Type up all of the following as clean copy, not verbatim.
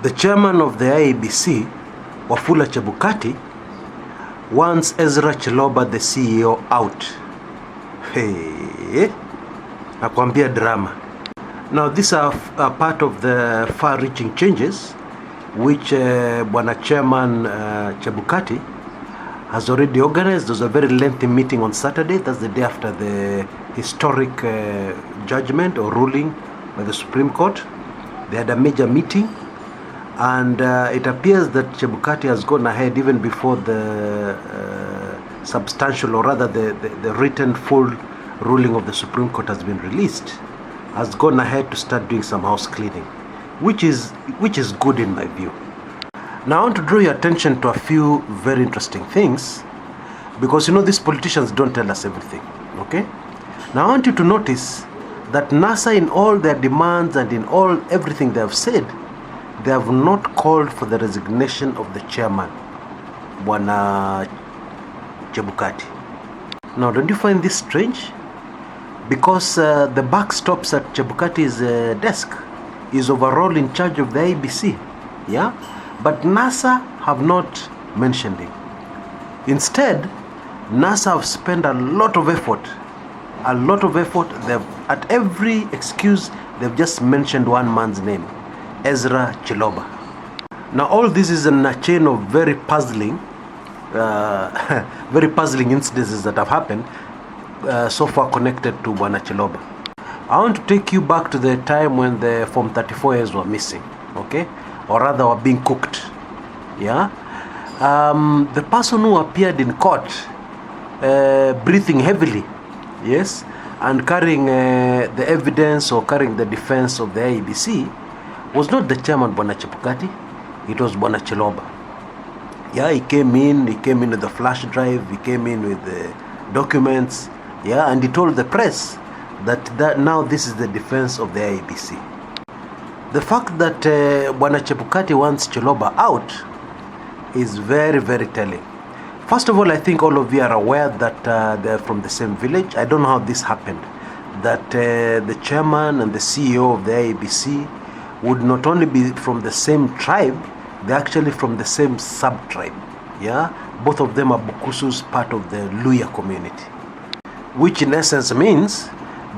The chairman of the IEBC, Wafula Chebukati, wants Ezra Chiloba, the CEO, out. Hey, nakwambia drama. Now, these are part of the far-reaching changes which Bwana Chairman Chebukati has already organized. There's a very lengthy meeting on Saturday. That's the day after the historic judgment or ruling by the Supreme Court. They had a major meeting, and it appears that Chebukati has gone ahead even before the substantial, or rather the written full ruling of the Supreme Court has been released, has gone ahead to start doing some house cleaning, which is good in my view. Now I want to draw your attention to a few very interesting things, because these politicians don't tell us everything, okay? Now I want you to notice that NASA, in all their demands and in everything they have said, they have not called for the resignation of the chairman, Bwana Chebukati. Now, don't you find this strange? Because the buck stops at Chebukati's desk. Is overall in charge of the IEBC, yeah? But NASA have not mentioned him. Instead, NASA have spent a lot of effort. They've, at every excuse, they've just mentioned one man's name, Ezra Chiloba. Now, all this is in a chain of very puzzling incidences that have happened so far connected to Bwana Chiloba. I want to take you back to the time when the Form 34As were missing, okay? Or rather were being cooked, yeah? The person who appeared in court breathing heavily, yes, and carrying the evidence or carrying the defense of the IEBC was not the chairman, Bwana Chebukati. It was Bwana Chiloba. Yeah, he came in with the flash drive, he came in with the documents, yeah, and he told the press that now this is the defense of the IEBC. The fact that Bwana Chebukati wants Chiloba out is very, very telling. First of all, I think all of you are aware that they're from the same village. I don't know how this happened, that the chairman and the CEO of the IEBC would not only be from the same tribe, they're actually from the same sub-tribe. Yeah, both of them are Bukusus, part of the Luya community, which in essence means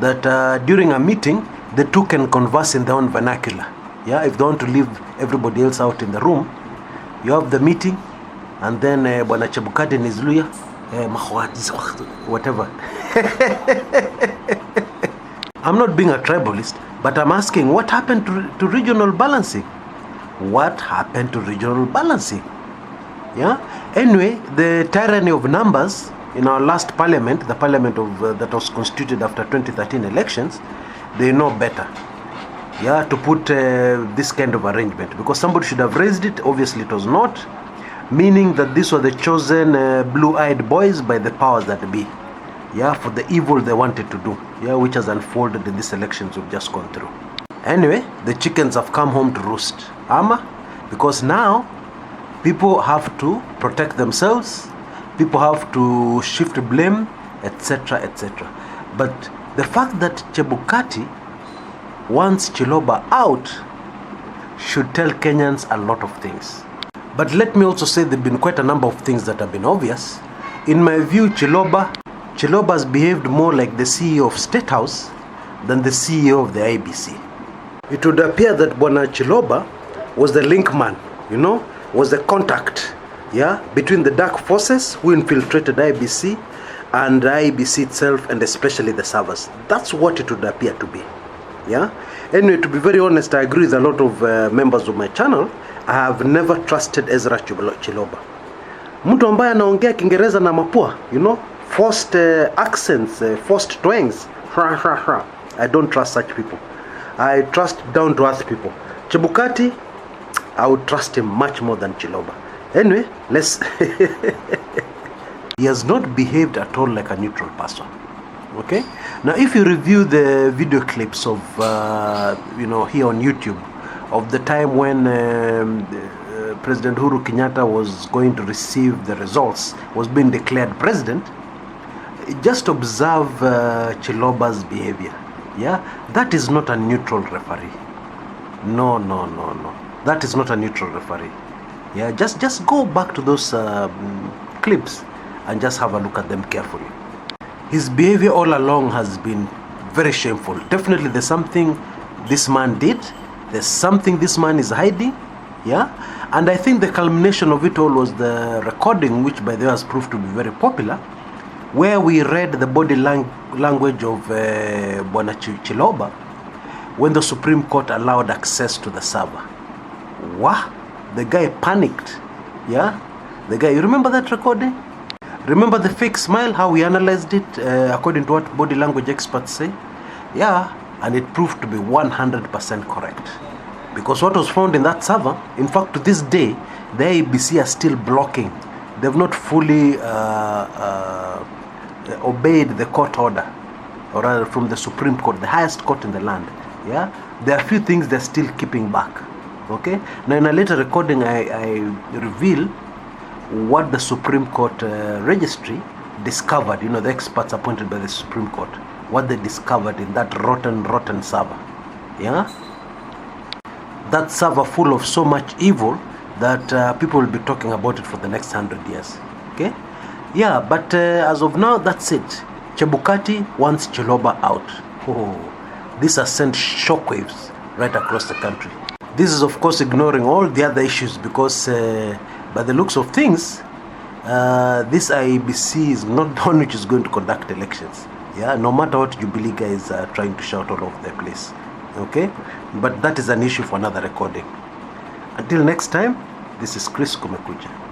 that during a meeting, the two can converse in their own vernacular. Yeah, if they want to leave everybody else out in the room, you have the meeting, and then Bwana Chebukati in his Luya, whatever. I'm not being a tribalist, but I'm asking, what happened to regional balancing? What happened to regional balancing? Yeah. Anyway, the tyranny of numbers in our last parliament, the parliament of that was constituted after 2013 elections, they know better. Yeah, to put this kind of arrangement, because somebody should have raised it. Obviously, it was not, meaning that these were the chosen blue-eyed boys by the powers that be. Yeah, for the evil they wanted to do. Yeah, which has unfolded in these elections we've just gone through. Anyway, the chickens have come home to roost. Because now people have to protect themselves, people have to shift blame, etc., etc. But the fact that Chebukati wants Chiloba out should tell Kenyans a lot of things. But let me also say there have been quite a number of things that have been obvious. In my view, Chiloba has behaved more like the CEO of State House than the CEO of the IEBC. It would appear that Bwana Chiloba was the link man, was the contact, yeah, between the dark forces who infiltrated IEBC and the IEBC itself, and especially the servers. That's what it would appear to be, yeah. Anyway, to be very honest, I agree with a lot of members of my channel. I have never trusted Ezra Chiloba. Mtu ambaye anaongea Kiingereza na mapua, forced accents, forced twangs. I don't trust such people. I trust down-to-earth people. Chebukati, I would trust him much more than Chiloba. Anyway, let's... He has not behaved at all like a neutral person. Okay? Now, if you review the video clips of, here on YouTube, of the time when President Uhuru Kenyatta was going to receive the results, was being declared president, just observe Chiloba's behavior. Yeah, that is not a neutral referee. No. that is not a neutral referee. Yeah, just go back to those clips and just have a look at them carefully. His behavior all along has been very shameful. Definitely there's something this man did. There's something this man is hiding. Yeah, and I think the culmination of it all was the recording, which by the way has proved to be very popular, where we read the body language of Wafula Chiloba when the Supreme Court allowed access to the server. Wow, the guy panicked. Yeah, the guy, you remember that recording? Remember the fake smile, how we analyzed it according to what body language experts say? Yeah, and it proved to be 100% correct. Because what was found in that server, in fact to this day, the IEBC are still blocking. They've not fully obeyed the court order, or rather from the Supreme Court, the highest court in the land. Yeah, there are a few things they're still keeping back. Okay, now in a later recording I reveal what the Supreme Court registry discovered, you know, the experts appointed by the Supreme Court, what they discovered in that rotten server. Yeah, that server full of so much evil that people will be talking about it for the next 100 years. Okay, yeah, but as of now, that's it. Chebukati wants Chiloba out. Oh, this has sent shockwaves right across the country. This is of course ignoring all the other issues, because by the looks of things, this IEBC is not the one which is going to conduct elections. Yeah, no matter what Jubilee guys are trying to shout all over the place. Okay, but that is an issue for another recording. Until next time, this is Chris Kumekucha.